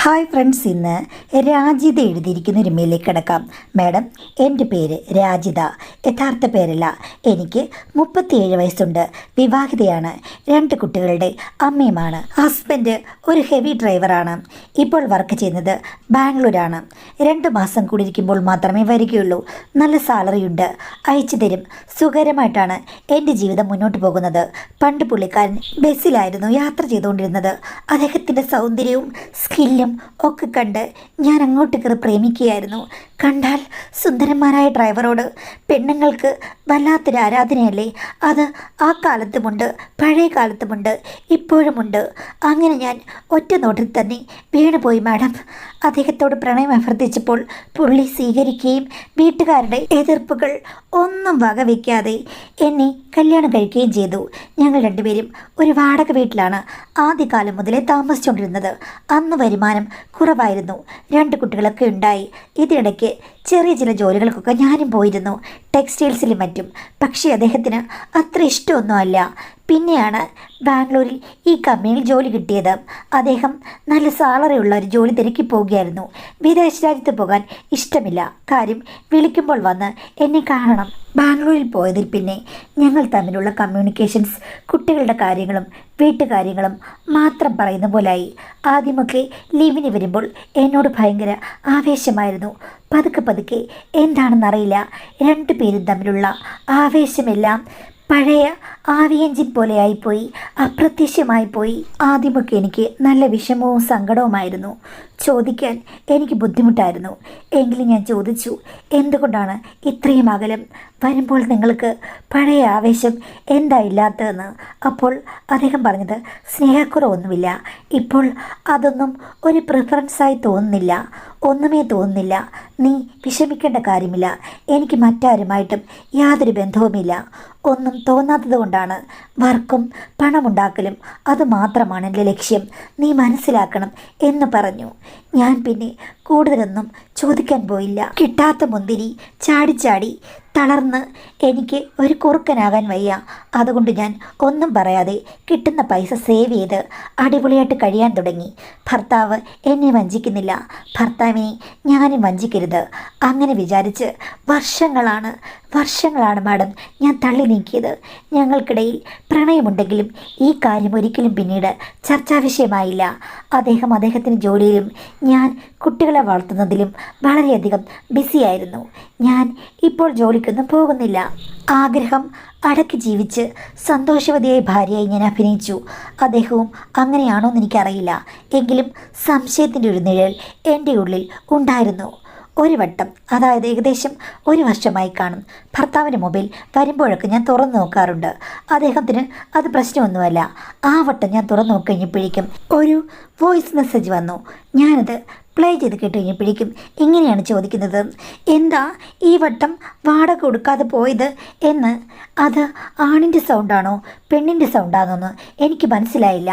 Hi friends, ഇന്ന് രാജിത എഴുതിയിരിക്കുന്ന ഒരു മെയിലേക്ക് കിടക്കാം. മാഡം, എൻ്റെ പേര് രാജിത. യഥാർത്ഥ പേരല്ല. എനിക്ക് 37 വയസ്സുണ്ട്. വിവാഹിതയാണ്. 2 കുട്ടികളുടെ അമ്മയുമാണ്. ഹസ്ബൻഡ് ഒരു ഹെവി ഡ്രൈവറാണ്. ഇപ്പോൾ വർക്ക് ചെയ്യുന്നത് ബാംഗ്ലൂരാണ്. 2 മാസം കൂടി ഇരിക്കുമ്പോൾ മാത്രമേ വരികയുള്ളൂ. നല്ല സാലറിയുണ്ട്. അയച്ചു തരും. സുഖകരമായിട്ടാണ് എൻ്റെ ജീവിതം മുന്നോട്ട് പോകുന്നത്. പണ്ട് പുള്ളിക്കാരൻ ബസ്സിലായിരുന്നു യാത്ര ചെയ്തുകൊണ്ടിരുന്നത്. അദ്ദേഹത്തിൻ്റെ സൗന്ദര്യവും സ്കില്ലും ഒക്കെ കണ്ട് ഞാൻ അങ്ങോട്ട് കയറി പ്രേമിക്കുകയായിരുന്നു. കണ്ടാൽ സുന്ദരന്മാരായ ഡ്രൈവറോട് പെണ്ണുങ്ങൾക്ക് വല്ലാത്തൊരു ആരാധനയല്ലേ? അത് ആ കാലത്തുമുണ്ട്, പഴയ കാലത്തുമുണ്ട്, ഇപ്പോഴുമുണ്ട്. അങ്ങനെ ഞാൻ ഒറ്റ നോട്ടിൽ തന്നെ വീണുപോയി മാഡം. അദ്ദേഹത്തോട് പ്രണയം അഭ്യർത്ഥിച്ചപ്പോൾ പുള്ളി സ്വീകരിക്കുകയും വീട്ടുകാരുടെ എതിർപ്പുകൾ ഒന്നും വകവയ്ക്കാതെ എന്നെ കല്യാണം കഴിക്കുകയും ചെയ്തു. ഞങ്ങൾ രണ്ടുപേരും ഒരു വാടക വീട്ടിലാണ് ആദ്യകാലം മുതലേ താമസിച്ചുകൊണ്ടിരുന്നത്. അന്ന് വരുമാനം കുറവായിരുന്നു. 2 കുട്ടികളൊക്കെ ഉണ്ടായി. ഇതിനിടയ്ക്ക് ചെറിയ ചില ജോലികൾക്കൊക്കെ ഞാനും പോയിരുന്നു, ടെക്സ്റ്റൈൽസിലും മറ്റും. പക്ഷേ അദ്ദേഹത്തിന് അത്ര ഇഷ്ടമൊന്നുമല്ല. പിന്നെയാണ് ബാംഗ്ലൂരിൽ ഈ കമ്പനിയിൽ ജോലി കിട്ടിയത്. അദ്ദേഹം നല്ല സാലറി ഉള്ള ഒരു ജോലി തിരക്കി പോവുകയായിരുന്നു. വിദേശ രാജ്യത്ത് പോകാൻ ഇഷ്ടമില്ല. കാര്യം വിളിക്കുമ്പോൾ വന്ന് എന്നെ കാണണം. ബാംഗ്ലൂരിൽ പോയതിൽ പിന്നെ ഞങ്ങൾ തമ്മിലുള്ള കമ്മ്യൂണിക്കേഷൻസ് കുട്ടികളുടെ കാര്യങ്ങളും വീട്ടുകാര്യങ്ങളും മാത്രം പറയുന്ന പോലായി. ആദ്യമൊക്കെ ലീവിന് വരുമ്പോൾ എന്നോട് ഭയങ്കര ആവേശമായിരുന്നു. പതുക്കെ പതുക്കെ എന്താണെന്നറിയില്ല, 2 പേരും തമ്മിലുള്ള ആവേശമെല്ലാം പഴയ ആവി എഞ്ചിൻ പോലെ ആയിപ്പോയി, അപ്രത്യക്ഷമായി പോയി. ആദ്യമൊക്കെ എനിക്ക് നല്ല വിഷമവും സങ്കടവുമായിരുന്നു. ചോദിക്കാൻ എനിക്ക് ബുദ്ധിമുട്ടായിരുന്നു. എങ്കിലും ഞാൻ ചോദിച്ചു, എന്തുകൊണ്ടാണ് ഇത്രയും അകലം? വരുമ്പോൾ നിങ്ങൾക്ക് പഴയ ആവേശം എന്താ ഇല്ലാത്തതെന്ന്. അപ്പോൾ അദ്ദേഹം പറഞ്ഞത്, സ്നേഹക്കുറവൊന്നുമില്ല. ഇപ്പോൾ അതൊന്നും ഒരു പ്രിഫറൻസായി തോന്നുന്നില്ല. ഒന്നുമേ തോന്നുന്നില്ല. നീ വിഷമിക്കേണ്ട കാര്യമില്ല. എനിക്ക് മറ്റാരുമായിട്ടും യാതൊരു ബന്ധവുമില്ല. ഒന്നും തോന്നാത്തത് കൊണ്ടാണ്. വർക്കും പണമുണ്ടാക്കലും അതുമാത്രമാണ് എൻ്റെ ലക്ഷ്യം. നീ മനസ്സിലാക്കണം എന്ന് പറഞ്ഞു. ഞാൻ പിന്നെ കൂടുതലൊന്നും ചോദിക്കാൻ പോയില്ല. കിട്ടാത്ത മുന്തിരി ചാടി തളർന്ന് എനിക്ക് ഒരു കുറുക്കനാകാൻ വയ്യ. അതുകൊണ്ട് ഞാൻ ഒന്നും പറയാതെ കിട്ടുന്ന പൈസ സേവ് ചെയ്ത് അടിപൊളിയായിട്ട് കഴിയാൻ തുടങ്ങി. ഭർത്താവ് എന്നെ വഞ്ചിക്കുന്നില്ല, ഭർത്താവിനെ ഞാനും വഞ്ചിക്കരുത്. അങ്ങനെ വിചാരിച്ച് വർഷങ്ങളാണ് മാഡം ഞാൻ തള്ളി നീക്കിയത്. ഞങ്ങൾക്കിടയിൽ പ്രണയമുണ്ടെങ്കിലും ഈ കാര്യം ഒരിക്കലും പിന്നീട് ചർച്ചാ വിഷയമായില്ല. അദ്ദേഹം അദ്ദേഹത്തിൻ്റെ ജോലിയിലും ഞാൻ കുട്ടികളെ വളർത്തുന്നതിലും വളരെയധികം ബിസിയായിരുന്നു. ഞാൻ ഇപ്പോൾ ജോലിക്കൊന്നും പോകുന്നില്ല. ആഗ്രഹം അടക്കി ജീവിച്ച് സന്തോഷവതിയായ ഭാര്യയായി ഞാൻ അഭിനയിച്ചു. അദ്ദേഹവും അങ്ങനെയാണോ എന്ന് എനിക്കറിയില്ല. എങ്കിലും സംശയത്തിൻ്റെ ഒരു നിഴൽ എൻ്റെ ഉള്ളിൽ ഉണ്ടായിരുന്നു. ഒരു വട്ടം, അതായത് ഏകദേശം 1 വർഷമായി കാണും, ഭർത്താവിൻ്റെ മൊബൈൽ വരുമ്പോഴൊക്കെ ഞാൻ തുറന്നു നോക്കാറുണ്ട്. അദ്ദേഹത്തിന് അത് പ്രശ്നമൊന്നുമല്ല. ആ വട്ടം ഞാൻ തുറന്നു നോക്കിക്കഴിഞ്ഞപ്പോഴേക്കും ഒരു വോയിസ് മെസ്സേജ് വന്നു. ഞാനത് പ്ലേ ചെയ്ത് കേട്ട് കഴിഞ്ഞപ്പോഴേക്കും ഇങ്ങനെയാണ് ചോദിക്കുന്നത്, എന്താ ഈ വട്ടം വാടക കൊടുക്കാതെ പോയത് എന്ന്. അത് ആണിൻ്റെ സൗണ്ടാണോ പെണ്ണിൻ്റെ സൗണ്ടാണോ എന്ന് എനിക്ക് മനസ്സിലായില്ല.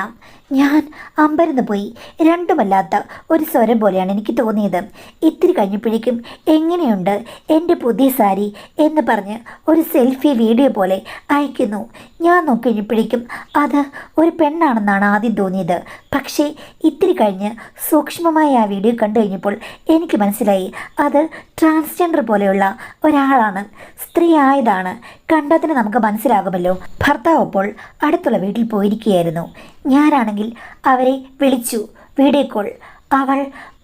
ഞാൻ അമ്പരന്ന് പോയി. രണ്ടുമല്ലാത്ത ഒരു സ്വരം പോലെയാണ് എനിക്ക് തോന്നിയത്. ഇത്തിരി കഴിഞ്ഞപ്പോഴേക്കും എങ്ങനെയുണ്ട് എൻ്റെ പുതിയ സാരി എന്ന് പറഞ്ഞ് ഒരു സെൽഫി വീഡിയോ പോലെ അയക്കുന്നു. ഞാൻ നോക്കിക്കഴിഞ്ഞപ്പോഴേക്കും അത് ഒരു പെണ്ണാണെന്നാണ് ആദ്യം തോന്നിയത്. പക്ഷേ ഇത്തിരി കഴിഞ്ഞ് സൂക്ഷ്മമായ ആ വീഡിയോ കണ്ടു കഴിഞ്ഞപ്പോൾ എനിക്ക് മനസ്സിലായി അത് ട്രാൻസ്ജെൻഡർ പോലെയുള്ള ഒരാളാണ്, സ്ത്രീ ആയതാണ്. കണ്ടതിന് നമുക്ക് മനസ്സിലാകുമല്ലോ. ഭർത്താവ് അപ്പോൾ അടുത്തുള്ള വീട്ടിൽ പോയിരിക്കുകയായിരുന്നു. ഞാനാണെങ്കിൽ അവരെ വിളിച്ചു, വീഡിയോ കോൾ. അവൾ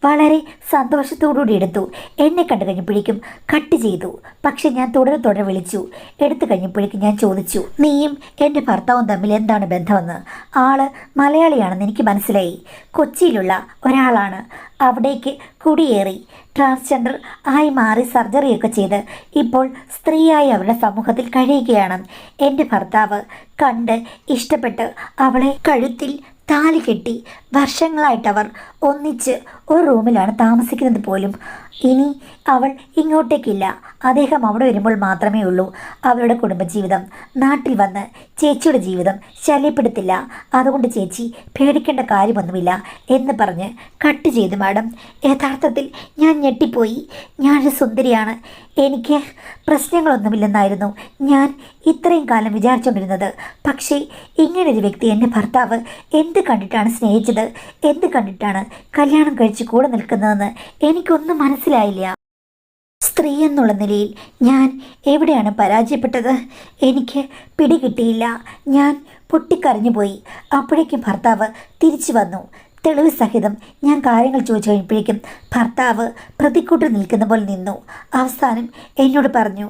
വളരെ സന്തോഷത്തോടുകൂടി എടുത്തു. എന്നെ കണ്ടു കഴിഞ്ഞപ്പോഴേക്കും കട്ട് ചെയ്തു. പക്ഷെ ഞാൻ തുടരെ വിളിച്ചു. എടുത്തു കഴിഞ്ഞപ്പോഴേക്കും ഞാൻ ചോദിച്ചു, നീയും എൻ്റെ ഭർത്താവും തമ്മിൽ എന്താണ് ബന്ധമെന്ന്. ആള് മലയാളിയാണെന്ന് എനിക്ക് മനസ്സിലായി. കൊച്ചിയിലുള്ള ഒരാളാണ്. അവിടേക്ക് കുടിയേറി ട്രാൻസ്ജെൻഡർ ആയി മാറി സർജറിയൊക്കെ ചെയ്ത് ഇപ്പോൾ സ്ത്രീയായി അവരുടെ സമൂഹത്തിൽ കഴിയുകയാണ്. എൻ്റെ ഭർത്താവ് കണ്ട് ഇഷ്ടപ്പെട്ട് അവളെ കഴുത്തിൽ താലി കെട്ടി വർഷങ്ങളായിട്ടവർ ഒന്നിച്ച് ഒരു റൂമിലാണ് താമസിക്കുന്നത് പോലും. ഇനി അവൾ ഇങ്ങോട്ടേക്കില്ല. അദ്ദേഹം അവിടെ വരുമ്പോൾ മാത്രമേ ഉള്ളൂ. അവരുടെ കുടുംബജീവിതം നാട്ടിൽ വന്ന് ചേച്ചിയുടെ ജീവിതം ശല്യപ്പെടുത്തില്ല. അതുകൊണ്ട് ചേച്ചി പേടിക്കേണ്ട കാര്യമൊന്നുമില്ല എന്ന് പറഞ്ഞ് കട്ട് ചെയ്തു മാഡം. യഥാർത്ഥത്തിൽ ഞാൻ ഞെട്ടിപ്പോയി. ഞാനൊരു സുന്ദരിയാണ്, എനിക്ക് പ്രശ്നങ്ങളൊന്നുമില്ലെന്നായിരുന്നു ഞാൻ ഇത്രയും കാലം വിചാരിച്ചുകൊണ്ടിരുന്നത്. പക്ഷേ ഇങ്ങനൊരു വ്യക്തി എൻ്റെ ഭർത്താവ് എന്ത് കണ്ടിട്ടാണ് സ്നേഹിച്ചത് ചെയ്ത് എന്ത് കണ്ടിട്ടാണ് കല്യാണം കഴിച്ച് കൂടെ നിൽക്കുന്നതെന്ന് എനിക്കൊന്നും മനസ്സിലായില്ല. സ്ത്രീ എന്നുള്ള നിലയിൽ ഞാൻ എവിടെയാണ് പരാജയപ്പെട്ടത്? എനിക്ക് പിടികിട്ടിയില്ല. ഞാൻ പൊട്ടിക്കരഞ്ഞു പോയി. അപ്പോഴേക്കും ഭർത്താവ് തിരിച്ചു വന്നു. തെളിവ് സഹിതം ഞാൻ കാര്യങ്ങൾ ചോദിച്ചു കഴിഞ്ഞപ്പോഴേക്കും ഭർത്താവ് പ്രതിക്കൂട്ടിൽ നിൽക്കുന്ന പോലെ നിന്നു. അവസാനം എന്നോട് പറഞ്ഞു,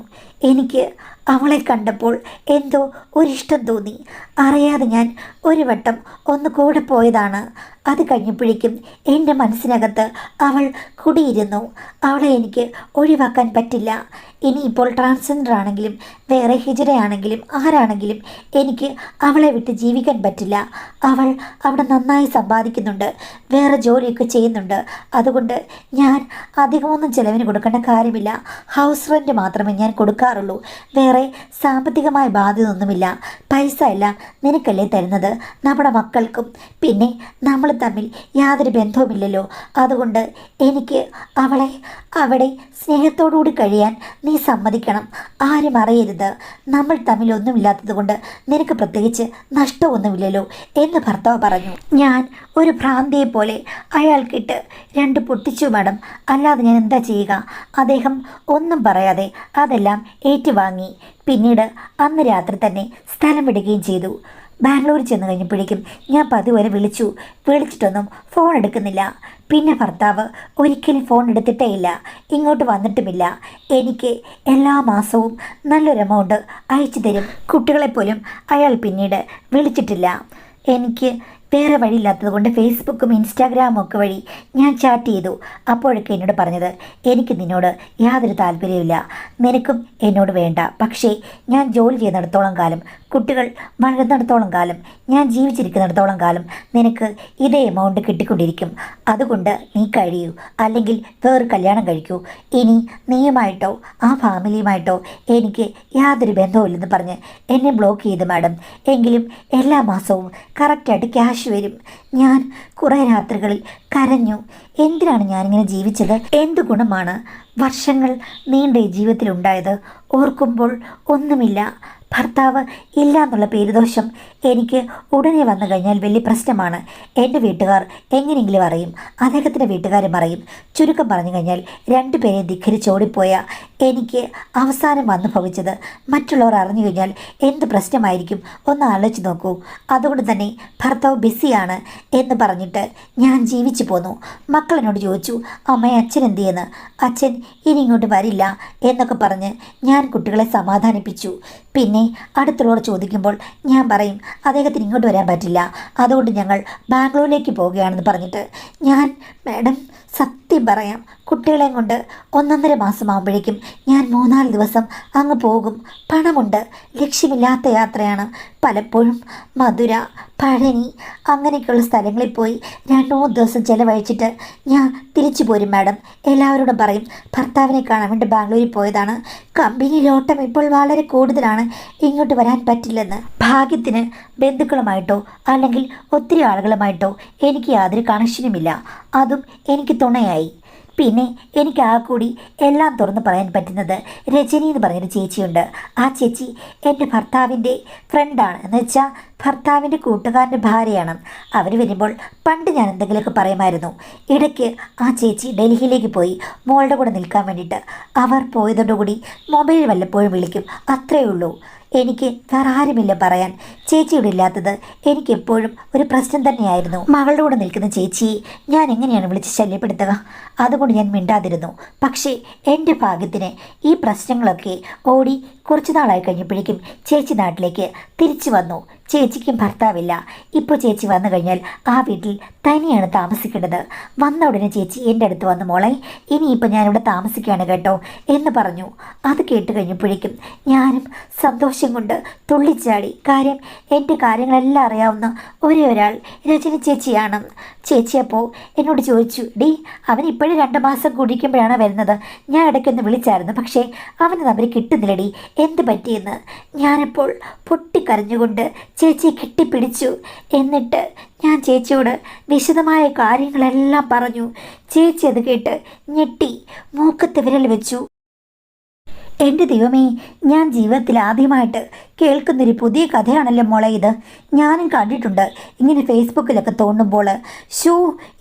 എനിക്ക് അവളെ കണ്ടപ്പോൾ എന്തോ ഒരിഷ്ടം തോന്നി. അറിയാതെ ഞാൻ ഒരു വട്ടം ഒന്ന് കൂടെ പോയതാണ്. അത് കഴിഞ്ഞപ്പോഴേക്കും എൻ്റെ മനസ്സിനകത്ത് അവൾ കുടിയിരുന്നു. അവളെ എനിക്ക് ഒഴിവാക്കാൻ പറ്റില്ല. ഇനിയിപ്പോൾ ട്രാൻസ്ജെൻഡർ ആണെങ്കിലും വേറെ ഹിജറയാണെങ്കിലും ആരാണെങ്കിലും എനിക്ക് അവളെ വിട്ട് ജീവിക്കാൻ പറ്റില്ല. അവൾ അവിടെ നന്നായി സമ്പാദിക്കുന്നുണ്ട്, വേറെ ജോലിയൊക്കെ ചെയ്യുന്നുണ്ട്. അതുകൊണ്ട് ഞാൻ അധികമൊന്നും ചിലവിന് കൊടുക്കേണ്ട കാര്യമില്ല. ഹൗസ് റെൻറ്റ് മാത്രമേ ഞാൻ കൊടുക്കാറുള്ളൂ. വേറെ സാമ്പത്തികമായ ബാധ്യത ഒന്നുമില്ല. പൈസ എല്ലാം നിനക്കല്ലേ തരുന്നത്, നമ്മുടെ മക്കൾക്കും. പിന്നെ നമ്മൾ തമ്മിൽ യാതൊരു ബന്ധവുമില്ലല്ലോ. അതുകൊണ്ട് എനിക്ക് അവളെ അവിടെ സ്നേഹത്തോടുകൂടി കഴിയാൻ നീ സമ്മതിക്കണം. ആരും അറിയരുത്. നമ്മൾ തമ്മിൽ ഒന്നുമില്ലാത്തത് കൊണ്ട് നിനക്ക് പ്രത്യേകിച്ച് നഷ്ടമൊന്നുമില്ലല്ലോ എന്ന് ഭർത്താവ് പറഞ്ഞു. ഞാൻ ഒരു ഭ്രാന്തിയെ പോലെ അയാൾക്കിട്ട് രണ്ട് പൊട്ടിച്ചു മാഡം. അല്ലാതെ ഞാൻ എന്താ ചെയ്യുക? അദ്ദേഹം ഒന്നും പറയാതെ അതെല്ലാം ഏറ്റുവാങ്ങി. പിന്നീട് അന്ന് രാത്രി തന്നെ സ്ഥലം വിടുകയും ചെയ്തു. ബാംഗ്ലൂരിൽ ചെന്ന് കഴിഞ്ഞപ്പോഴേക്കും ഞാൻ പതിവരെ വിളിച്ചിട്ടൊന്നും ഫോൺ എടുക്കുന്നില്ല. പിന്നെ ഭർത്താവ് ഒരിക്കലും ഫോൺ എടുത്തിട്ടേയില്ല, ഇങ്ങോട്ട് വന്നിട്ടുമില്ല. എനിക്ക് എല്ലാ മാസവും നല്ലൊരു എമൗണ്ട് അയച്ചു തരും. കുട്ടികളെപ്പോലും അയാൾ പിന്നീട് വിളിച്ചിട്ടില്ല. എനിക്ക് വേറെ വഴിയില്ലാത്തത് കൊണ്ട് ഫേസ്ബുക്കും ഇൻസ്റ്റാഗ്രാമും ഒക്കെ വഴി ഞാൻ ചാറ്റ് ചെയ്തു. അപ്പോഴൊക്കെ എന്നോട് പറഞ്ഞത്, എനിക്ക് നിന്നോട് യാതൊരു താല്പര്യമില്ല, നിനക്കും എന്നോട് വേണ്ട. പക്ഷേ ഞാൻ ജോലി ചെയ്യുന്നിടത്തോളം കാലം, കുട്ടികൾ വളരുന്നിടത്തോളം കാലം, ഞാൻ ജീവിച്ചിരിക്കുന്നിടത്തോളം കാലം നിനക്ക് ഇതേ എമൗണ്ട് കിട്ടിക്കൊണ്ടിരിക്കും. അതുകൊണ്ട് നീ കഴിയൂ, അല്ലെങ്കിൽ വേറെ കല്യാണം കഴിക്കൂ. ഇനി നീയുമായിട്ടോ ആ ഫാമിലിയുമായിട്ടോ എനിക്ക് യാതൊരു ബന്ധവുമില്ലെന്ന് പറഞ്ഞ് എന്നെ ബ്ലോക്ക് ചെയ്തു മാഡം. എങ്കിലും എല്ലാ മാസവും കറക്റ്റായിട്ട് ക്യാഷ് വരും. ഞാൻ കുറേ രാത്രികളിൽ കരഞ്ഞു. എന്തിനാണ് ഞാനിങ്ങനെ ജീവിച്ചത്? എന്ത് ഗുണമാണ് വർഷങ്ങൾ നീണ്ട ഈ ജീവിതത്തിലുണ്ടായത്? ഓർക്കുമ്പോൾ ഒന്നുമില്ല. ഭർത്താവ് ഇല്ല എന്നുള്ള പേരുദോഷം എനിക്ക് ഉടനെ വന്നു കഴിഞ്ഞാൽ വലിയ പ്രശ്നമാണ്. എൻ്റെ വീട്ടുകാർ എങ്ങനെയെങ്കിലും അറിയും, അദ്ദേഹത്തിൻ്റെ വീട്ടുകാരും അറിയും. ചുരുക്കം പറഞ്ഞു കഴിഞ്ഞാൽ രണ്ടുപേരെ ധിഖരിച്ചോടിപ്പോയ എനിക്ക് അവസാനം വന്നു ഭവിച്ചത് മറ്റുള്ളവർ അറിഞ്ഞു കഴിഞ്ഞാൽ എന്ത് പ്രശ്നമായിരിക്കും ഒന്ന് ആലോചിച്ച് നോക്കൂ. അതുകൊണ്ട് തന്നെ ഭർത്താവ് ബിസിയാണ് എന്ന് പറഞ്ഞിട്ട് ഞാൻ ജീവിച്ചു പോന്നു. മക്കൾ എന്നോട് ചോദിച്ചു, അമ്മയെ അച്ഛൻ എന്ത് ചെയ്യുന്നു? അച്ഛൻ ഇനി ഇങ്ങോട്ട് വരില്ല എന്നൊക്കെ പറഞ്ഞ് ഞാൻ കുട്ടികളെ സമാധാനിപ്പിച്ചു. പിന്നെ അടുത്തുള്ളവർ ചോദിക്കുമ്പോൾ ഞാൻ പറയും, അദ്ദേഹത്തിന് ഇങ്ങോട്ട് വരാൻ പറ്റില്ല, അതുകൊണ്ട് ഞങ്ങൾ ബാംഗ്ലൂരിലേക്ക് പോവുകയാണെന്ന് പറഞ്ഞിട്ട്. ഞാൻ മാഡം സത്യം പറയാം, കുട്ടികളെയും കൊണ്ട് 1.5 മാസമാകുമ്പോഴേക്കും ഞാൻ 3-4 ദിവസം അങ്ങ് പോകും. പണമുണ്ട്, ലക്ഷ്യമില്ലാത്ത യാത്രയാണ്. പലപ്പോഴും മധുര, പഴനി അങ്ങനെയൊക്കെയുള്ള സ്ഥലങ്ങളിൽ പോയി 2-3 ദിവസം ചിലവഴിച്ചിട്ട് ഞാൻ തിരിച്ചു പോരും മാഡം. എല്ലാവരോടും പറയും ഭർത്താവിനെ കാണാൻ വേണ്ടി ബാംഗ്ലൂരിൽ പോയതാണ്. കമ്പനിയിലോട്ടം ഇപ്പോൾ വളരെ കൂടുതലാണ്, ഇങ്ങോട്ട് വരാൻ പറ്റില്ലെന്ന്. ഭാഗ്യത്തിന് ബന്ധുക്കളുമായിട്ടോ അല്ലെങ്കിൽ ഒത്തിരി ആളുകളുമായിട്ടോ എനിക്ക് യാതൊരു കണക്ഷനുമില്ല. അതും എനിക്ക് തുണയായി. പിന്നെ എനിക്ക് ആ കൂടി എല്ലാം തുറന്ന് പറയാൻ പറ്റുന്നത് രജനി എന്ന് പറഞ്ഞൊരു ചേച്ചിയുണ്ട്. ആ ചേച്ചി എൻ്റെ ഭർത്താവിൻ്റെ ഫ്രണ്ടാണ്, എന്ന് വെച്ചാൽ ഭർത്താവിൻ്റെ കൂട്ടുകാരൻ്റെ ഭാര്യയാണ്. അവർ വരുമ്പോൾ പണ്ട് ഞാൻ എന്തെങ്കിലുമൊക്കെ പറയുമായിരുന്നു. ഇടയ്ക്ക് ആ ചേച്ചി ഡൽഹിയിലേക്ക് പോയി മോളുടെ കൂടെ നിൽക്കാൻ വേണ്ടിയിട്ട്. അവർ പോയതോടുകൂടി മൊബൈൽ വല്ലപ്പോഴും വിളിക്കും, അത്രയേ ഉള്ളൂ. എനിക്ക് വേറെ ആരുമില്ല പറയാൻ. ചേച്ചിയുടെ ഇല്ലാത്തത് എനിക്കെപ്പോഴും ഒരു പ്രശ്നം തന്നെയായിരുന്നു. മകളുടെ കൂടെ നിൽക്കുന്ന ചേച്ചിയെ ഞാൻ എങ്ങനെയാണ് വിളിച്ച് ശല്യപ്പെടുത്തുക? അതുകൊണ്ട് ഞാൻ മിണ്ടാതിരുന്നു. പക്ഷേ എൻ്റെ ഭാഗ്യത്തിന് ഈ പ്രശ്നങ്ങളൊക്കെ ഓടി കുറച്ച് നാളായി കഴിഞ്ഞപ്പോഴേക്കും ചേച്ചി നാട്ടിലേക്ക് തിരിച്ചു വന്നു. ചേച്ചിക്കും ഭർത്താവില്ല. ഇപ്പോൾ ചേച്ചി വന്നു കഴിഞ്ഞാൽ ആ വീട്ടിൽ തനിയാണ് താമസിക്കേണ്ടത്. വന്ന ഉടനെ ചേച്ചി എൻ്റെ അടുത്ത് വന്നു, മോളെ ഇനിയിപ്പോൾ ഞാനിവിടെ താമസിക്കുകയാണ് കേട്ടോ എന്ന് പറഞ്ഞു. അത് കേട്ട് കഴിഞ്ഞപ്പോഴേക്കും ഞാനും സന്തോഷം കൊണ്ട് തുള്ളിച്ചാടി. കാര്യം എൻ്റെ കാര്യങ്ങളെല്ലാം അറിയാവുന്ന ഒരേ ഒരാൾ രജനി ചേച്ചിയാണ്. ചേച്ചി അപ്പോൾ എന്നോട് ചോദിച്ചു, ഡി അവൻ ഇപ്പോഴും 2 മാസം കുടിക്കുമ്പോഴാണ് വരുന്നത്. ഞാൻ ഇടയ്ക്കൊന്ന് വിളിച്ചായിരുന്നു, പക്ഷേ അവന് നമ്പർ കിട്ടുന്നില്ലടി, എന്ത് പറ്റിയെന്ന്. ഞാനിപ്പോൾ പൊട്ടിക്കരഞ്ഞുകൊണ്ട് ചേച്ചിയെ കെട്ടിപ്പിടിച്ചു. എന്നിട്ട് ഞാൻ ചേച്ചിയോട് വിശദമായ കാര്യങ്ങളെല്ലാം പറഞ്ഞു. ചേച്ചി അത് കേട്ട് ഞെട്ടി മൂക്കത്ത് വിരൽ വെച്ചു. എൻ്റെ ദൈവമേ, ഞാൻ ജീവിതത്തിൽ ആദ്യമായിട്ട് കേൾക്കുന്നൊരു പുതിയ കഥയാണല്ലോ മോളെ ഇത്. ഞാനും കണ്ടിട്ടുണ്ട് ഇങ്ങനെ ഫേസ്ബുക്കിലൊക്കെ തോന്നുമ്പോൾ. ഷൂ,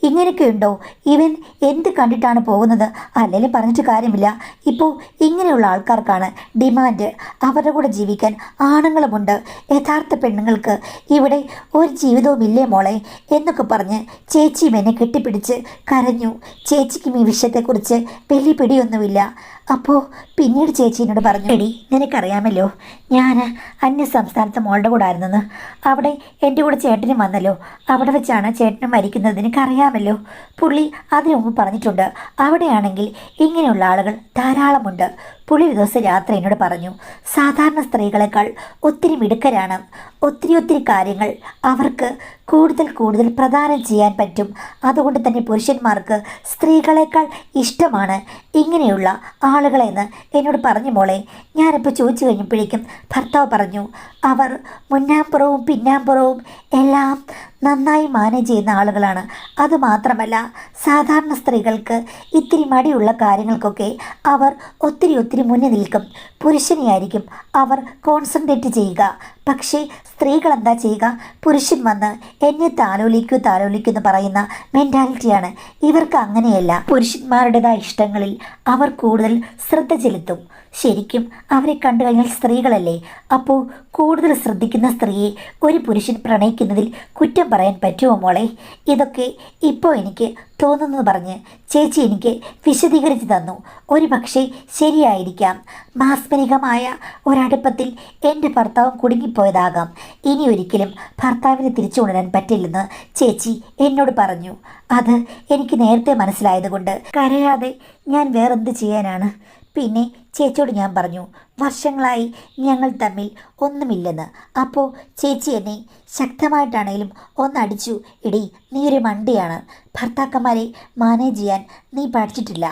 ഇങ്ങനെയൊക്കെ ഉണ്ടോ? ഇവൻ എന്ത് കണ്ടിട്ടാണ് പോകുന്നത്? അല്ലെങ്കിൽ പറഞ്ഞിട്ട് കാര്യമില്ല. ഇപ്പോൾ ഇങ്ങനെയുള്ള ആൾക്കാർക്കാണ് ഡിമാൻഡ്. അവരുടെ കൂടെ ജീവിക്കാൻ ആണുങ്ങളുമുണ്ട്. യഥാർത്ഥ പെണ്ണുങ്ങൾക്ക് ഇവിടെ ഒരു ജീവിതവും ഇല്ലേ മോളെ എന്നൊക്കെ പറഞ്ഞ് ചേച്ചിയും എന്നെ കെട്ടിപ്പിടിച്ച് കരഞ്ഞു. ചേച്ചിക്കും ഈ വിഷയത്തെക്കുറിച്ച് വലിയ പിടിയൊന്നുമില്ല. അപ്പോൾ പിന്നീട് ചേച്ചി എന്നോട് പറഞ്ഞു, എടി നിനക്കറിയാമല്ലോ ഞാൻ അന്യ സംസ്ഥാനത്ത് മോളുടെ കൂടെ ആയിരുന്നെന്ന്. അവിടെ എൻ്റെ കൂടെ ചേട്ടനും വന്നല്ലോ. അവിടെ വെച്ചാണ് ചേട്ടനും മരിക്കുന്നത്, നിനക്കറിയാമല്ലോ. പുള്ളി അതിനു മുമ്പ് പറഞ്ഞിട്ടുണ്ട് അവിടെയാണെങ്കിൽ ഇങ്ങനെയുള്ള ആളുകൾ ധാരാളമുണ്ട്. പുള്ളി ഒരു ദിവസം രാത്രി എന്നോട് പറഞ്ഞു, സാധാരണ സ്ത്രീകളെക്കാൾ ഒത്തിരി മിടുക്കരാണ്. ഒത്തിരി കാര്യങ്ങൾ അവർക്ക് കൂടുതൽ പ്രദാനം ചെയ്യാൻ പറ്റും. അതുകൊണ്ട് തന്നെ പുരുഷന്മാർക്ക് സ്ത്രീകളെക്കാൾ ഇഷ്ടമാണ് ഇങ്ങനെയുള്ള ആളുകളെന്ന് എന്നോട് പറഞ്ഞു മോളെ. ഞാനിപ്പോൾ ചോദിച്ചു കഴിഞ്ഞപ്പോഴേക്കും ഭർത്താവ് പറഞ്ഞു, അവർ മുന്നാമ്പുറവും പിന്നാമ്പുറവും എല്ലാം നന്നായി മാനേജ് ചെയ്യുന്ന ആളുകളാണ്. അതുമാത്രമല്ല, സാധാരണ സ്ത്രീകൾക്ക് ഇത്തിരി മടിയുള്ള കാര്യങ്ങൾക്കൊക്കെ അവർ ഒത്തിരി മുന്നിൽ നിൽക്കും. പുരുഷനെയായിരിക്കും അവർ കോൺസെൻട്രേറ്റ് ചെയ്യുക. പക്ഷേ സ്ത്രീകൾ എന്താ ചെയ്യുക? പുരുഷൻ വന്ന് എന്നെ താലോലിക്കൂ എന്ന് പറയുന്ന മെൻറ്റാലിറ്റിയാണ് ഇവർക്ക്. അങ്ങനെയല്ല, പുരുഷന്മാരുടേതായ ഇഷ്ടങ്ങളിൽ അവർ കൂടുതൽ ശ്രദ്ധ ചെലുത്തും. ശരിക്കും അവരെ കണ്ടു കഴിഞ്ഞാൽ സ്ത്രീകളല്ലേ. അപ്പോൾ കൂടുതൽ ശ്രദ്ധിക്കുന്ന സ്ത്രീയെ ഒരു പുരുഷൻ പ്രണയിക്കുന്നതിൽ കുറ്റം പറയാൻ പറ്റുമോ മോളെ? ഇതൊക്കെ ഇപ്പോൾ എനിക്ക് തോന്നുന്നത് പറഞ്ഞ് ചേച്ചി എനിക്ക് വിശദീകരിച്ച് തന്നു. ഒരു പക്ഷേ ശരിയായിരിക്കാം. മാസ്മരികമായ ഒരടുപ്പത്തിൽ എൻ്റെ ഭർത്താവ് കുടുങ്ങിപ്പോയതാകാം. ഇനി ഒരിക്കലും ഭർത്താവിനെ തിരിച്ചുകൊണ്ടുവരാൻ പറ്റില്ലെന്ന് ചേച്ചി എന്നോട് പറഞ്ഞു. അത് എനിക്ക് നേരത്തെ മനസ്സിലായതുകൊണ്ട് കരയാതെ ഞാൻ വേറെന്ത് ചെയ്യാനാണ്? പിന്നെ ചേച്ചിയോട് ഞാൻ പറഞ്ഞു, വർഷങ്ങളായി ഞങ്ങൾ തമ്മിൽ ഒന്നുമില്ലെന്ന്. അപ്പോൾ ചേച്ചി എന്നെ ശക്തമായിട്ടാണേലും ഒന്നടിച്ചു. എടി, നീ ഒരു മണ്ടിയാണ്. ഭർത്താക്കന്മാരെ മാനേജ് ചെയ്യാൻ നീ പഠിച്ചിട്ടില്ല.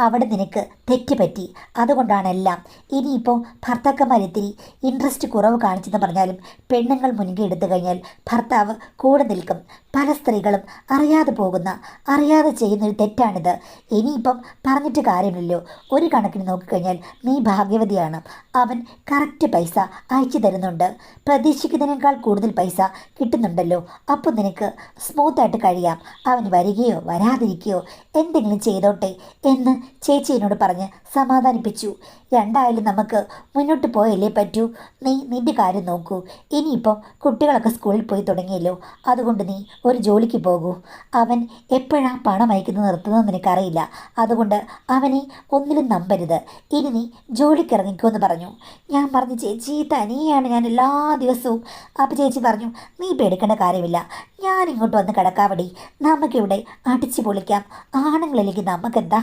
അവിടെ നിനക്ക് തെറ്റ് പറ്റി. അതുകൊണ്ടാണ് എല്ലാം. ഇനിയിപ്പോൾ ഭർത്താക്കന്മാരെത്തിരി ഇൻട്രസ്റ്റ് കുറവ് കാണിച്ചെന്ന് പറഞ്ഞാലും പെണ്ണുങ്ങൾ മുൻകൈ എടുത്തു കഴിഞ്ഞാൽ ഭർത്താവ് കൂടെ നിൽക്കും. പല സ്ത്രീകളും അറിയാതെ ചെയ്യുന്നൊരു തെറ്റാണിത്. ഇനിയിപ്പം പറഞ്ഞിട്ട് കാര്യമില്ലല്ലോ. ഒരു കണക്കിന് നോക്കിക്കഴിഞ്ഞാൽ നീ ഭാഗ്യവതിയാണ്. അവൻ കറക്റ്റ് പൈസ അയച്ചു തരുന്നുണ്ട്. പ്രതീക്ഷിക്കുന്നതിനേക്കാൾ കൂടുതൽ പൈസ കിട്ടുന്നുണ്ടല്ലോ. അപ്പോൾ നിനക്ക് സ്മൂത്തായിട്ട് കഴിയാം. അവൻ വരികയോ വരാതിരിക്കുകയോ എന്തെങ്കിലും ചെയ്തോട്ടെ എന്ന് ചേച്ചി എന്നോട് പറഞ്ഞ് സമാധാനിപ്പിച്ചു. രണ്ടായാലും നമുക്ക് മുന്നോട്ട് പോയല്ലേ പറ്റൂ. നീ നിൻ്റെ കാര്യം നോക്കൂ. ഇനിയിപ്പം കുട്ടികളൊക്കെ സ്കൂളിൽ പോയി തുടങ്ങിയല്ലോ. അതുകൊണ്ട് നീ ഒരു ജോലിക്ക് പോകൂ. അവൻ എപ്പോഴാണ് പണം അയക്കുന്നത് നിർത്തുന്നതെന്ന് നിനക്കറിയില്ല. അതുകൊണ്ട് അവനെ ഒന്നിലും നമ്പരുത്. ഇനി നീ ജോലിക്ക് ഇറങ്ങിക്കോ എന്ന് പറഞ്ഞു. ഞാൻ പറഞ്ഞു, ചേച്ചി തനിയാണ് ഞാൻ എല്ലാ ദിവസവും. അപ്പോൾ ചേച്ചി പറഞ്ഞു, നീ പേടിക്കേണ്ട കാര്യമില്ല. ഞാൻ ഇങ്ങോട്ട് വന്ന് കിടക്കാവടി. നമുക്കിവിടെ അടിച്ചു പൊളിക്കാം. ആണുങ്ങളിലേക്ക് നമുക്കെന്താ,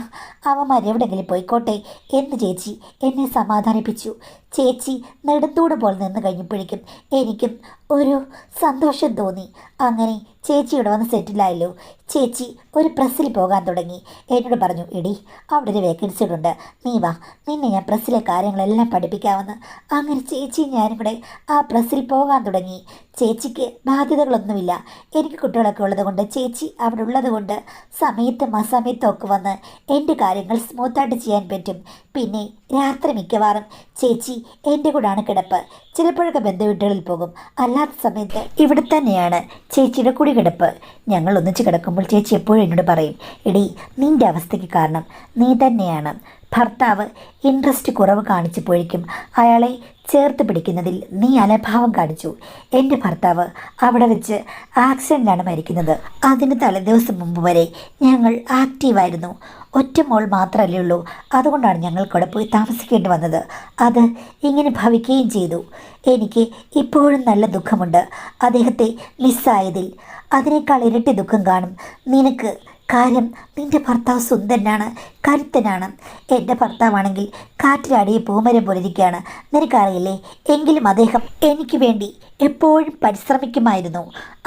അവന്മാർ എവിടെയെങ്കിലും പോയിക്കോട്ടെ എന്ന് ചേച്ചി എന്നെ സമാധാനിപ്പിച്ചു. ചേച്ചി നെടുന്തൂട് പോലെ നിന്ന് കഴിഞ്ഞപ്പോഴേക്കും എനിക്കും ഒരു സന്തോഷം തോന്നി. അങ്ങനെ ചേച്ചി ഇവിടെ വന്ന് സെറ്റിലായല്ലോ. ചേച്ചി ഒരു പ്രസ്സിൽ പോകാൻ തുടങ്ങി. എന്നോട് പറഞ്ഞു, എടി അവിടെ ഒരു വേക്കൻസി ഉണ്ട്, നീ വാ, നിന്നെ ഞാൻ പ്രസ്സിലെ കാര്യങ്ങളെല്ലാം പഠിപ്പിക്കാമെന്ന്. അങ്ങനെ ചേച്ചി ഞാനും കൂടെ ആ പ്രസ്സിൽ പോകാൻ തുടങ്ങി. ചേച്ചിക്ക് ബാധ്യതകളൊന്നുമില്ല. എനിക്ക് കുട്ടികളൊക്കെ ഉള്ളതുകൊണ്ട് ചേച്ചി അവിടെ ഉള്ളതുകൊണ്ട് സമയത്തും അസമയത്തും ഒക്കെ വന്ന് എൻ്റെ കാര്യങ്ങൾ സ്മൂത്തായിട്ട് ചെയ്യാൻ പറ്റും. പിന്നെ രാത്രി മിക്കവാറും ചേച്ചി എൻ്റെ കൂടാണ് കിടപ്പ്. ചിലപ്പോഴൊക്കെ ബന്ധുവീട്ടുകളിൽ പോകും. അല്ലാത്ത സമയത്ത് ഇവിടെ തന്നെയാണ് ചേച്ചിയുടെ കൂടി കിടപ്പ്. ഞങ്ങൾ ഒന്നിച്ച് കിടക്കുമ്പോൾ ചേച്ചി എപ്പോഴും എന്നോട് പറയും, എടി നിൻ്റെ അവസ്ഥയ്ക്ക് കാരണം നീ തന്നെയാണ്. ഭർത്താവ് ഇൻട്രസ്റ്റ് കുറവ് കാണിച്ചപ്പോഴേക്കും അയാളെ ചേർത്ത് പിടിക്കുന്നതിൽ നീ അലഭാവം കാണിച്ചു. എൻ്റെ ഭർത്താവ് അവിടെ വെച്ച് ആക്സിഡൻ്റാണ് മരിക്കുന്നത്. അതിന് തലേദിവസം മുമ്പ് വരെ ഞങ്ങൾ ആക്റ്റീവായിരുന്നു. ഒറ്റ മോൾ മാത്രമല്ലേ ഉള്ളൂ. അതുകൊണ്ടാണ് ഞങ്ങൾക്കവിടെ പോയി താമസിക്കേണ്ടി വന്നത്. അത് ഇങ്ങനെ ഭവിക്കുകയും ചെയ്തു. എനിക്ക് ഇപ്പോഴും നല്ല ദുഃഖമുണ്ട് അദ്ദേഹത്തെ മിസ്സായതിൽ. അതിനേക്കാൾ ഇരട്ടി ദുഃഖം കാണും നിനക്ക്. കാര്യം നിൻ്റെ ഭർത്താവ് സുന്ദരനാണ്, കരുത്തനാണ്. എൻ്റെ ഭർത്താവാണെങ്കിൽ കാറ്റിലാടിയ പൂമരം പോലിരിക്കുകയാണ്, നിനക്കറിയില്ലേ. എങ്കിലും അദ്ദേഹം എനിക്ക് വേണ്ടി എപ്പോഴും പരിശ്രമിക്കുമായിരുന്നു.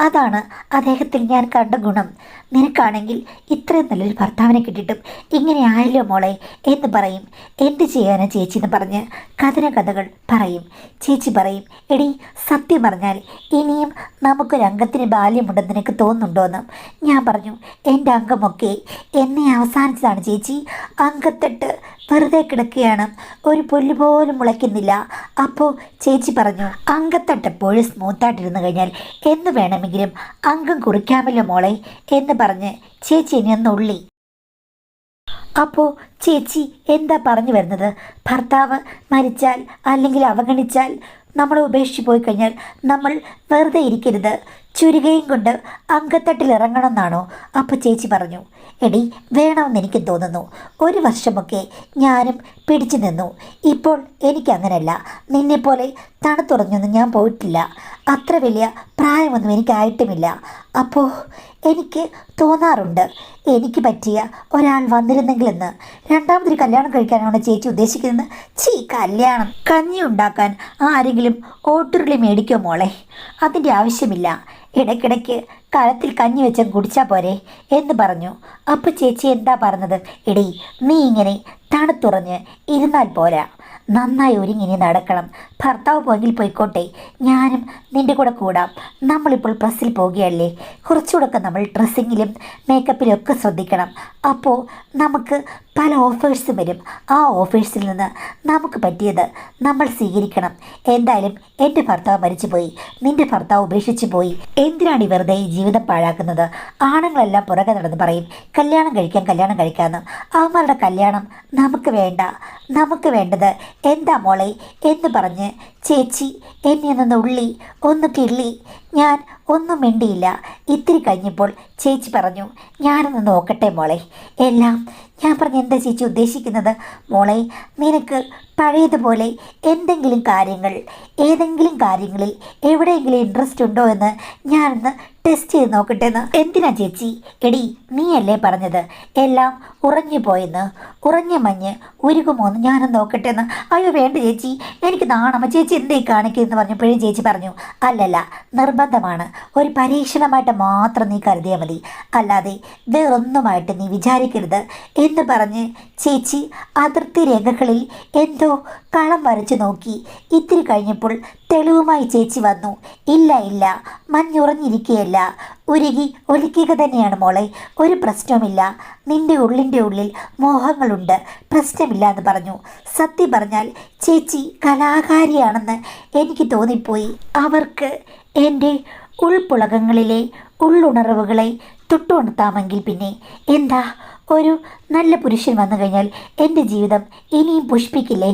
അതാണ് അദ്ദേഹത്തിൽ ഞാൻ കണ്ട ഗുണം. നിനക്കാണെങ്കിൽ ഇത്രയും നല്ലൊരു ഭർത്താവിനെ കിട്ടിയിട്ടും ഇങ്ങനെ ആയല്ലോ മോളെ എന്ന് പറയും. എന്ത് ചെയ്യാനാ ചേച്ചി എന്ന് പറഞ്ഞ് കഥകൾ പറയും. ചേച്ചി പറയും, എടി സത്യം പറഞ്ഞാൽ ഇനിയും നമുക്കൊരംഗത്തിന് ബാല്യമുണ്ടെന്ന് നിനക്ക് തോന്നുന്നുണ്ടോയെന്ന്. ഞാൻ പറഞ്ഞു, എൻ്റെ അംഗമൊക്കെ എന്നെ അവസാനിച്ചതാണ് ചേച്ചി. അങ്കത്തട്ട് വെറുതെ കിടക്കുകയാണ്, ഒരു പുല്ല് പോലും മുളയ്ക്കുന്നില്ല. അപ്പോൾ ചേച്ചി പറഞ്ഞു, അങ്കത്തട്ടെപ്പോഴും സ്മൂത്തായിട്ടിരുന്നു കഴിഞ്ഞാൽ എന്ന് വേണമെങ്കിലും അംഗം കുറിക്കാമല്ലോ മോളെ എന്ന് പറഞ്ഞ് ചേച്ചി ഇനി ഒന്ന് ഉള്ളി. അപ്പോൾ ചേച്ചി എന്താ പറഞ്ഞു വരുന്നത്? ഭർത്താവ് മരിച്ചാൽ അല്ലെങ്കിൽ അവഗണിച്ചാൽ, നമ്മളെ ഉപേക്ഷിച്ച് പോയി കഴിഞ്ഞാൽ നമ്മൾ വെറുതെ ഇരിക്കരുത്, ചുരുകയും കൊണ്ട് അങ്കത്തട്ടിൽ ഇറങ്ങണമെന്നാണോ? അപ്പോൾ ചേച്ചി പറഞ്ഞു, എടി വേണമെന്ന് എനിക്ക് തോന്നുന്നു. ഒരു വർഷമൊക്കെ ഞാനും പിടിച്ചു നിന്നു. ഇപ്പോൾ എനിക്കങ്ങനല്ല. നിന്നെപ്പോലെ തണുത്തുറഞ്ഞൊന്നും ഞാൻ പോയിട്ടില്ല. അത്ര വലിയ പ്രായമൊന്നും എനിക്കായിട്ടുമില്ല. അപ്പോൾ എനിക്ക് തോന്നാറുണ്ട് എനിക്ക് പറ്റിയ ഒരാൾ വന്നിരുന്നെങ്കിലെന്ന്. രണ്ടാമതൊരു കല്യാണം കഴിക്കാനാണ് ചേച്ചി ഉദ്ദേശിക്കുന്നത്. കല്യാണം കഞ്ഞി ഉണ്ടാക്കാൻ ആരെങ്കിലും ഓട്ടുരുളി മേടിക്കോ മോളെ? അതിൻ്റെ ആവശ്യമില്ല. ഇടയ്ക്കിടയ്ക്ക് കലത്തിൽ കഞ്ഞി വെച്ച് കുടിച്ചാൽ പോരെ എന്ന് പറഞ്ഞു. അപ്പോൾ ചേച്ചി എന്താ പറഞ്ഞത്? എടി നീ ഇങ്ങനെ തണുത്തുറഞ്ഞ് ഇരുന്നാൽ പോരാ, നന്നായി ഒരുങ്ങിനി നടക്കണം. ഭർത്താവ് പോയെങ്കിൽ പോയിക്കോട്ടെ, ഞാനും നിൻ്റെ കൂടെ കൂടാം. നമ്മളിപ്പോൾ പ്രസ്സിൽ പോവുകയല്ലേ, കുറച്ചുകൂടെയൊക്കെ നമ്മൾ ഡ്രസ്സിങ്ങിലും മേക്കപ്പിലും ഒക്കെ ശ്രദ്ധിക്കണം. അപ്പോൾ നമുക്ക് പല ഓഫേഴ്സും വരും. ആ ഓഫേഴ്സിൽ നിന്ന് നമുക്ക് പറ്റിയത് നമ്മൾ സ്വീകരിക്കണം. എന്തായാലും എൻ്റെ ഭർത്താവ് മരിച്ചുപോയി, നിൻ്റെ ഭർത്താവ് ഉപേക്ഷിച്ചു പോയി. എന്തിനാണ് ഈ വെറുതെ ഈ ജീവിതം പാഴാക്കുന്നത്? ആണുങ്ങളെല്ലാം പുറകെ നടന്ന് പറയും കല്യാണം കഴിക്കാമെന്ന്. അവന്മാരുടെ കല്യാണം നമുക്ക് വേണ്ട. നമുക്ക് വേണ്ടത് എന്താ മോളെ എന്ന് പറഞ്ഞ് ചേച്ചി എന്നെ ഒന്ന് ഉള്ളി, ഒന്ന് കിള്ളി. ഞാൻ ഒന്നും മിണ്ടിയില്ല. ഇത്തിരി കഴിഞ്ഞപ്പോൾ ചേച്ചി പറഞ്ഞു, ഞാനൊന്ന് നോക്കട്ടെ മോളെ എല്ലാം. ഞാൻ പറഞ്ഞു, എന്താ ചേച്ചി ഉദ്ദേശിക്കുന്നത്? മോളെ നിനക്ക് പഴയതുപോലെ ഏതെങ്കിലും കാര്യങ്ങളിൽ എവിടെയെങ്കിലും ഇൻട്രസ്റ്റ് ഉണ്ടോ എന്ന് ഞാനൊന്ന് ടെസ്റ്റ് ചെയ്ത് നോക്കട്ടെ എന്ന്. എന്തിനാ ചേച്ചി? എടി നീയല്ലേ പറഞ്ഞത് എല്ലാം ഉറഞ്ഞു പോയെന്ന്, ഉറഞ്ഞ മഞ്ഞ് ഉരുകുമോന്ന് ഞാനൊന്ന് നോക്കട്ടെ എന്ന്. അയ്യോ വേണ്ട ചേച്ചി, എനിക്ക് നാണമ്മ, ചേച്ചി എന്തേ കാണിക്കുമെന്ന് പറഞ്ഞപ്പോഴും ചേച്ചി പറഞ്ഞു, അല്ലല്ല നിർബന്ധമാണ്, ഒരു പരീക്ഷണമായിട്ട് മാത്രം നീ കരുതിയാൽ മതി, അല്ലാതെ വേറൊന്നുമായിട്ട് നീ വിചാരിക്കരുത് എന്ന് പറഞ്ഞ് ചേച്ചി അതിർത്തി രേഖകളിൽ എന്തോ കളം വരച്ചു നോക്കി. ഇത്തിരി കഴിഞ്ഞപ്പോൾ തെളിവുമായി ചേച്ചി വന്നു. ഇല്ല മഞ്ഞുറഞ്ഞിരിക്കുകയല്ല, ഉരുകി ഒലിക്കുക തന്നെയാണ് മോളെ, ഒരു പ്രശ്നവുമില്ല. നിന്റെ ഉള്ളിൽ മോഹങ്ങളുണ്ട്, പ്രശ്നമില്ല എന്ന് പറഞ്ഞു. സത്യം പറഞ്ഞാൽ ചേച്ചി കലാകാരിയാണെന്ന് എനിക്ക് തോന്നിപ്പോയി. അവർക്ക് എൻ്റെ ഉൾപ്പുളകങ്ങളിലെ ഉള്ളുണർവുകളെ തൊട്ടുണർത്താമെങ്കിൽ പിന്നെ എന്താ, ഒരു നല്ല പുരുഷൻ വന്നു കഴിഞ്ഞാൽ എൻ്റെ ജീവിതം ഇനിയും പുഷ്പിക്കില്ലേ?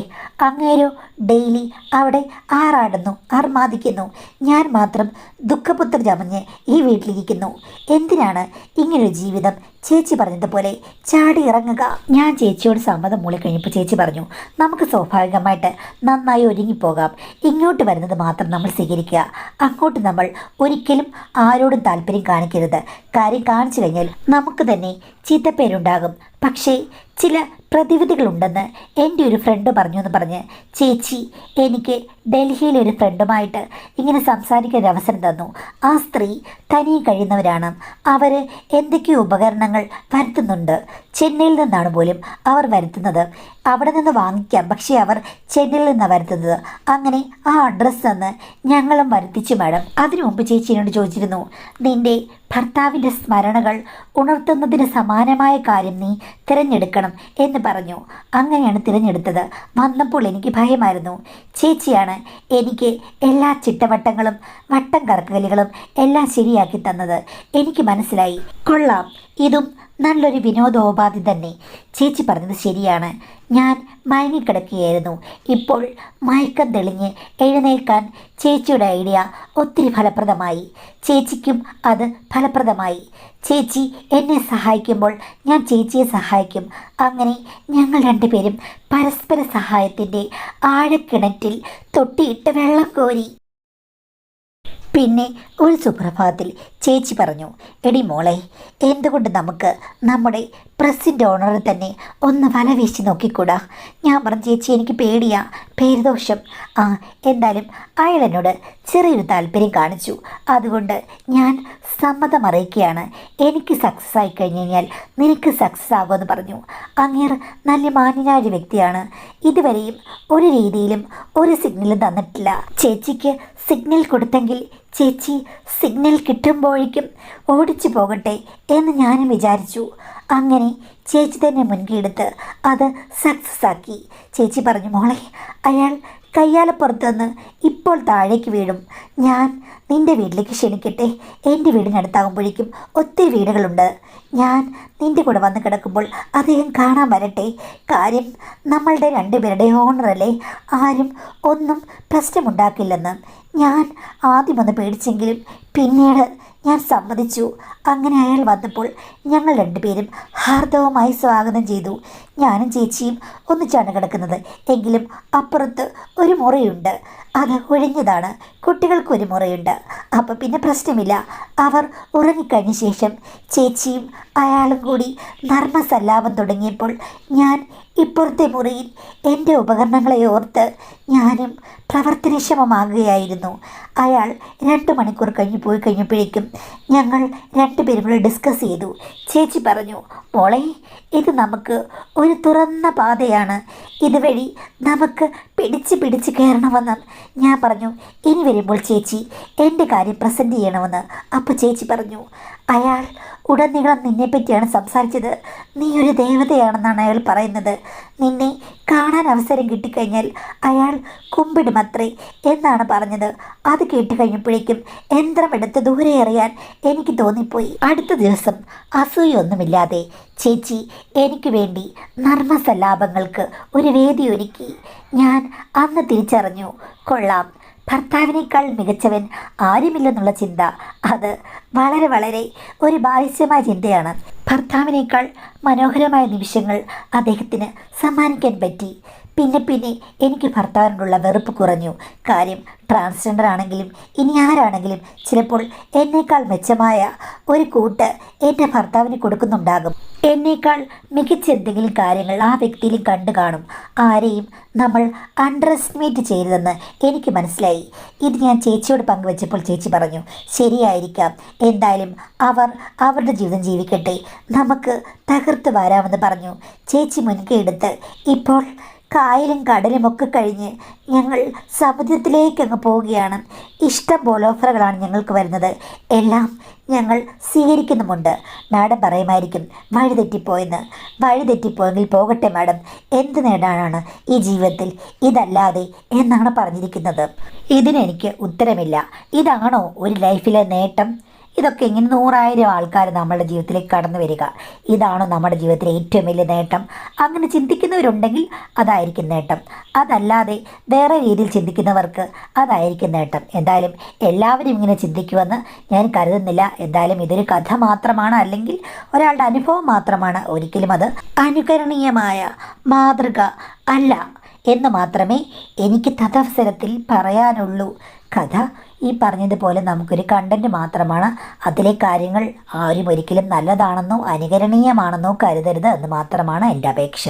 അങ്ങേരോ ഡെയിലി അവിടെ ആറാടുന്നു, ആർമാദിക്കുന്നു. ഞാൻ മാത്രം ദുഃഖപുത്ര ചമഞ്ഞ് ഈ വീട്ടിലിരിക്കുന്നു. എന്തിനാണ് ഇങ്ങനൊരു ജീവിതം? ചേച്ചി പറഞ്ഞതുപോലെ ചാടി ഇറങ്ങുക. ഞാൻ ചേച്ചിയോട് സമ്മതം മൂളിക്കഴിഞ്ഞപ്പോൾ ചേച്ചി പറഞ്ഞു, നമുക്ക് സ്വാഭാവികമായിട്ട് നന്നായി ഒരുങ്ങിപ്പോകാം. ഇങ്ങോട്ട് വരുന്നത് മാത്രം നമ്മൾ സ്വീകരിക്കുക. അങ്ങോട്ട് നമ്മൾ ഒരിക്കലും ആരോടും താല്പര്യം കാണിക്കരുത്. കാര്യം കാണിച്ചു കഴിഞ്ഞാൽ നമുക്ക് തന്നെ ചീത്തപ്പേരുണ്ടാകും. പക്ഷേ ചില പ്രതിവിധികളുണ്ടെന്ന് എൻ്റെ ഒരു ഫ്രണ്ട് പറഞ്ഞു എന്ന് പറഞ്ഞ് ചേച്ചി എനിക്ക് ഡൽഹിയിലെ ഒരു ഫ്രണ്ടുമായിട്ട് ഇങ്ങനെ സംസാരിക്കാൻ ഒരു അവസരം തന്നു. ആ സ്ത്രീ തനിയെ കഴിയുന്നവരാണ്. അവർ എന്തൊക്കെയോ ഉപകരണങ്ങൾ വരുത്തുന്നുണ്ട്. ചെന്നൈയിൽ നിന്നാണ് പോലും അവർ വരുത്തുന്നത്. അവിടെ നിന്ന് വാങ്ങിക്കാം, പക്ഷേ അവർ ചെന്നൈയിൽ നിന്നാണ് വരുത്തുന്നത്. അങ്ങനെ ആ അഡ്രസ്സ് തന്ന് ഞങ്ങളും വരുത്തിച്ചു മാഡം. അതിനു മുമ്പ് ചേച്ചി എന്നോട് ചോദിച്ചിരുന്നു, നിൻ്റെ ഭർത്താവിൻ്റെ സ്മരണകൾ ഉണർത്തുന്നതിന് സമാനമായ കാര്യം നീ തിരഞ്ഞെടുക്കണം എന്ന് പറഞ്ഞു. അങ്ങനെയാണ് തിരഞ്ഞെടുത്തത്. വന്നപ്പോൾ എനിക്ക് ഭയമായിരുന്നു. ചേച്ചിയാണ് എനിക്ക് എല്ലാ ചിട്ടവട്ടങ്ങളും വട്ടം കറക്കലുകളും എല്ലാം ശരിയാക്കി തന്നത്. എനിക്ക് മനസ്സിലായി, കൊള്ളാം, ഇതും നല്ലൊരു വിനോദോപാധി തന്നെ. ചേച്ചി പറഞ്ഞത് ശരിയാണ്. ഞാൻ മയങ്ങിക്കിടക്കുകയായിരുന്നു. ഇപ്പോൾ മയക്കം തെളിഞ്ഞ് എഴുന്നേൽക്കാൻ ചേച്ചിയുടെ ഐഡിയ ഒത്തിരി ഫലപ്രദമായി. ചേച്ചിക്കും അത് ഫലപ്രദമായി. ചേച്ചി എന്നെ സഹായിക്കുമ്പോൾ ഞാൻ ചേച്ചിയെ സഹായിക്കും. അങ്ങനെ ഞങ്ങൾ രണ്ടുപേരും പരസ്പര സഹായത്തിൻ്റെ ആഴക്കിണറ്റിൽ തൊട്ടിയിട്ട് വെള്ളം കോരി. പിന്നെ ഒരു സുപ്രഭാതത്തിൽ ചേച്ചി പറഞ്ഞു, എടി മോളെ, എന്തുകൊണ്ട് നമുക്ക് നമ്മുടെ പ്രസിൻ്റെ ഓണറെ തന്നെ ഒന്ന് വല വീശി നോക്കിക്കൂടാ? ഞാൻ പറഞ്ഞു, ചേച്ചി എനിക്ക് പേടിയാ, പേരുദോഷം. എന്തായാലും അയാൾ എന്നോട് ചെറിയൊരു താല്പര്യം കാണിച്ചു. അതുകൊണ്ട് ഞാൻ സമ്മതം അറിയിക്കുകയാണ്. എനിക്ക് സക്സസ് ആയി കഴിഞ്ഞ് കഴിഞ്ഞാൽ നിനക്ക് സക്സസ് ആകുമെന്ന് പറഞ്ഞു. അങ്ങേർ നല്ല മാന്യനായ ഒരു വ്യക്തിയാണ്. ഇതുവരെയും ഒരു രീതിയിലും ഒരു സിഗ്നലും തന്നിട്ടില്ല. ചേച്ചിക്ക് സിഗ്നൽ കൊടുത്തെങ്കിൽ ചേച്ചി സിഗ്നൽ കിട്ടുമ്പോഴേക്കും ഓടിച്ചു പോകട്ടെ എന്ന് ഞാനും വിചാരിച്ചു. അങ്ങനെ ചേച്ചി തന്നെ മുൻകൈയെടുത്ത് അത് സക്സസ് ആക്കി. ചേച്ചി പറഞ്ഞു, മോളെ, അയാൾ കയ്യാലപ്പുറത്ത് നിന്ന് ഇപ്പോൾ താഴേക്ക് വീഴും. ഞാൻ നിൻ്റെ വീട്ടിലേക്ക് ക്ഷണിക്കട്ടെ. എൻ്റെ വീടിനടുത്താകുമ്പോഴേക്കും ഒത്തിരി വീടുകളുണ്ട്. ഞാൻ നിൻ്റെ കൂടെ വന്ന് കിടക്കുമ്പോൾ അദ്ദേഹം കാണാൻ വരട്ടെ. കാര്യം നമ്മളുടെ രണ്ടുപേരുടെ ഓണറല്ലേ, ആരും ഒന്നും പ്രശ്നമുണ്ടാക്കില്ലെന്ന്. ഞാൻ ആദ്യമൊന്ന് പേടിച്ചെങ്കിലും പിന്നീട് ഞാൻ സമ്മതിച്ചു. അങ്ങനെ അയാൾ വന്നപ്പോൾ ഞങ്ങൾ രണ്ടുപേരും ഹാർദവമായി സ്വാഗതം ചെയ്തു. ഞാനും ചേച്ചിയും ഒന്നിച്ചാണ് കിടക്കുന്നത്. എങ്കിലും അപ്പുറത്ത് ഒരു മുറിയുണ്ട്, അത് ഒഴിഞ്ഞതാണ്. കുട്ടികൾക്കൊരു മുറിയുണ്ട്. അപ്പം പിന്നെ പ്രശ്നമില്ല. അവർ ഉറങ്ങിക്കഴിഞ്ഞ ശേഷം ചേച്ചിയും അയാളും കൂടി നർമ്മസല്ലാപം തുടങ്ങിയപ്പോൾ ഞാൻ ഇപ്പുറത്തെ മുറിയിൽ എൻ്റെ ഉപകരണങ്ങളെ ഓർത്ത് ഞാനും പ്രവർത്തനക്ഷമമാകുകയായിരുന്നു. അയാൾ 2 മണിക്കൂർ കഴിഞ്ഞ് പോയി കഴിഞ്ഞപ്പോഴേക്കും ഞങ്ങൾ രണ്ടുപേരും കൂടെ ഡിസ്കസ് ചെയ്തു. ചേച്ചി പറഞ്ഞു, മോളെ, ഇത് നമുക്ക് ഒരു തുറന്ന പാതയാണ്. ഇതുവഴി നമുക്ക് പിടിച്ച് കയറണമെന്ന്. ഞാൻ പറഞ്ഞു, ഇനി വരുമ്പോൾ ചേച്ചി എൻ്റെ കാര്യം പ്രസൻറ്റ് ചെയ്യണമെന്ന്. അപ്പോൾ ചേച്ചി പറഞ്ഞു, അയാൾ ഉടനീളം നിന്നെപ്പറ്റിയാണ് സംസാരിച്ചത്. നീ ഒരു ദേവതയാണെന്നാണ് അയാൾ പറയുന്നത്. നിന്നെ കാണാൻ അവസരം കിട്ടിക്കഴിഞ്ഞാൽ അയാൾ കുമ്പിടുമത്രേ എന്നാണ് പറഞ്ഞത്. അത് കേട്ട് കഴിഞ്ഞപ്പോഴേക്കും യന്ത്രമെടുത്ത് ദൂരെ എറിയാൻ എനിക്ക് തോന്നിപ്പോയി. അടുത്ത ദിവസം അസൂയൊന്നുമില്ലാതെ ചേച്ചി എനിക്ക് വേണ്ടി നർമ്മസല്ലാപങ്ങൾക്ക് ഒരു വേദി ഒരുക്കി. ഞാൻ അന്ന് തിരിച്ചറിഞ്ഞു, കൊള്ളാം, ഭർത്താവിനേക്കാൾ മികച്ചവൻ ആരുമില്ലെന്നുള്ള ചിന്ത അത് വളരെ വളരെ ഒരു ബാലിശ്യമായ ചിന്തയാണ്. ഭർത്താവിനേക്കാൾ മനോഹരമായ നിമിഷങ്ങൾ അദ്ദേഹത്തിന് സമ്മാനിക്കാൻ പറ്റി. പിന്നെ എനിക്ക് ഭർത്താവിനോടുള്ള വെറുപ്പ് കുറഞ്ഞു. കാര്യം ട്രാൻസ്ജെൻഡർ ആണെങ്കിലും ഇനി ആരാണെങ്കിലും ചിലപ്പോൾ എന്നേക്കാൾ മെച്ചമായ ഒരു കൂട്ട് എൻ്റെ ഭർത്താവിന് കൊടുക്കുന്നുണ്ടാകും. എന്നേക്കാൾ മികച്ച എന്തെങ്കിലും കാര്യങ്ങൾ ആ വ്യക്തിയിലും കണ്ടു കാണും. ആരെയും നമ്മൾ അണ്ടർ എസ്റ്റിമേറ്റ് ചെയ്തതെന്ന് എനിക്ക് മനസ്സിലായി. ഇത് ഞാൻ ചേച്ചിയോട് പങ്കുവച്ചപ്പോൾ ചേച്ചി പറഞ്ഞു, ശരിയായിരിക്കാം, എന്തായാലും അവർ അവരുടെ ജീവിതം ജീവിക്കട്ടെ, നമുക്ക് തകർത്ത് വരാമെന്ന് പറഞ്ഞു. ചേച്ചി മുൻകൈ എടുത്ത് ഇപ്പോൾ കായലും കടലുമൊക്കെ കഴിഞ്ഞ് ഞങ്ങൾ സമുദ്രത്തിലേക്ക് അങ്ങ് പോവുകയാണ്. ഇഷ്ടം പോലെ ഓഫറുകളാണ് ഞങ്ങൾക്ക് വരുന്നത്. എല്ലാം ഞങ്ങൾ സ്വീകരിക്കുന്നുമുണ്ട്. മാഡം പറയുമായിരിക്കും വഴിതെറ്റിപ്പോയെന്ന്. വഴിതെറ്റിപ്പോയെങ്കിൽ പോകട്ടെ മാഡം, എന്ത് നേടാനാണ് ഈ ജീവിതത്തിൽ ഇതല്ലാതെ എന്നാണ് പറഞ്ഞിരിക്കുന്നത്. ഇതിനെനിക്ക് ഉത്തരമില്ല. ഇതാണോ ഒരു ലൈഫിലെ നേട്ടം? ഇതൊക്കെ ഇങ്ങനെ 100,000 ആൾക്കാർ നമ്മുടെ ജീവിതത്തിലേക്ക് കടന്നു വരിക, ഇതാണോ നമ്മുടെ ജീവിതത്തിലെ ഏറ്റവും വലിയ നേട്ടം? അങ്ങനെ ചിന്തിക്കുന്നവരുണ്ടെങ്കിൽ അതായിരിക്കും നേട്ടം. അതല്ലാതെ വേറെ രീതിയിൽ ചിന്തിക്കുന്നവർക്ക് അതായിരിക്കും നേട്ടം. എന്തായാലും എല്ലാവരും ഇങ്ങനെ ചിന്തിക്കുമെന്ന് ഞാൻ കരുതുന്നില്ല. എന്തായാലും ഇതൊരു കഥ മാത്രമാണ്, അല്ലെങ്കിൽ ഒരാളുടെ അനുഭവം മാത്രമാണ്. ഒരിക്കലും അത് അനുകരണീയമായ മാതൃക അല്ല എന്ന് മാത്രമേ എനിക്ക് തദവസരത്തിൽ പറയാനുള്ളൂ. കഥ ഈ പറഞ്ഞതുപോലെ നമുക്കൊരു കണ്ടൻറ്റ് മാത്രമാണ്. അതിലെ കാര്യങ്ങൾ ആരും ഒരിക്കലും നല്ലതാണെന്നോ അനുകരണീയമാണെന്നോ കരുതരുത് എന്ന് മാത്രമാണ് എൻ്റെ അപേക്ഷ.